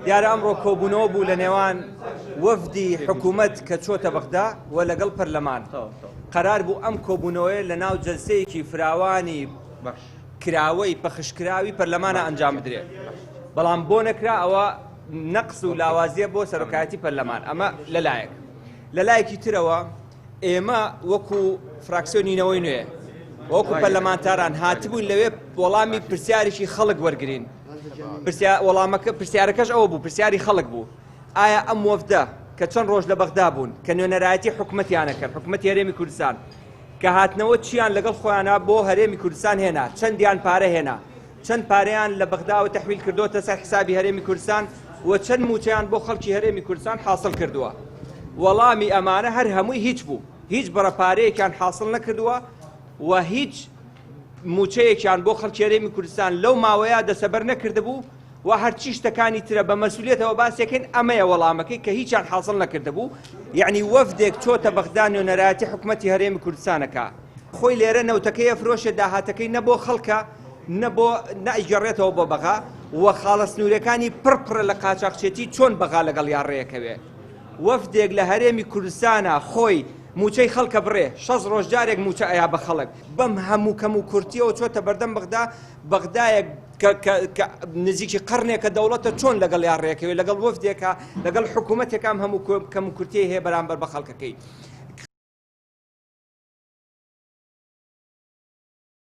دیارە ئەمڕۆ کۆبوونەوە بوو لە نێوان وەفدی حکوومەت کە چۆتە بەغدا و لەگەڵ پەرلەمان قەرار بوو ئەم کۆبوونەوەی لە ناو جەلسەیەکی فراوانی کراوەی پەخشکراوی پەرلەمانە ئەنجام بدرێت بەڵام بۆ نەکرا ئەوە نەقس و لاوازیە بۆ سەرۆکایەتی پەرلەمان ئەمە لەلایەک لەلایەکی ترەوە ئێمە وەکو فراکسیۆنینەوەی نوێ وەکو پەرلەمانتاران هاتبوون لەوێ وەڵامی پرسیارێکی خەڵک وەرگرین وەڵامەکە پرسیارەکەش ئەوە بوو پرسیاری خەڵک بوو ئایا ئەم وەفدە کە چەند ڕۆژ لە بەغدا بوون کە نوێنەرایەتی حکوومەتیانە کرد حکوومەتی هەرێمی کوردستان کە هاتنەوە چیان لەگەڵ خۆیانە بۆ هەرێمی کوردستان هێنا چەندیان پارە هێنا چەند پارەیان لە بەغداوە تەحویل کردوتە سەر حسابی هەرێمی کوردستان و چەند موچەیان بۆ خەڵکی هەرێمی کوردستان حاصل کردووە وەڵامی ئەمانە هەر هەمووی هیچ بوو هیچ بەڕەپارەیەکیان حاصل نەکردووە و هیچ موچەیەکیان بۆ خەڵکی هەرێمی کوردستان لەو ماوەیە دەسەبەر نەکردبوو و هەرچی شتەکانی ترە بە مەسئولیەتەوە باسێکن ئەمەیە وەڵامەکەی کە هیچیان حاصل نەکردبوو یعنی وەفدێک چۆتە بەغدا نوێنەرایەتی حکوومەتی هەرێمی کوردستانەکە خۆی لێرە نەوتەکەی ئەفرۆشە داهاتەکەی نەبۆ خەڵکە نەبۆ نائیگەڕێتەوە بۆ بەغا و خاڵە سنوورەکانی پڕپڕە لە قاچاقچێتی چۆن بەغا لەگەڵ یان ڕێیەکەوێ وەفدێک لە هەرێمی کوردستانە خۆی موچەی خەڵکە بڕێ 6 ڕۆژ جارێک موچە ئەیا بە خەڵک بەم هەموو کەم و کورتیەوە چۆتە بەردەم بەغدا بەغدایەک نزیکی قەرنێکە دەوڵەتە چۆن لەگەڵ یان ڕێیەکەوێ لەگەڵ وەفدێکە لەگەڵ حکوومەتێکام هەموو کەم و کورتیە هەیە بەرامبەر بە خەڵکەکەی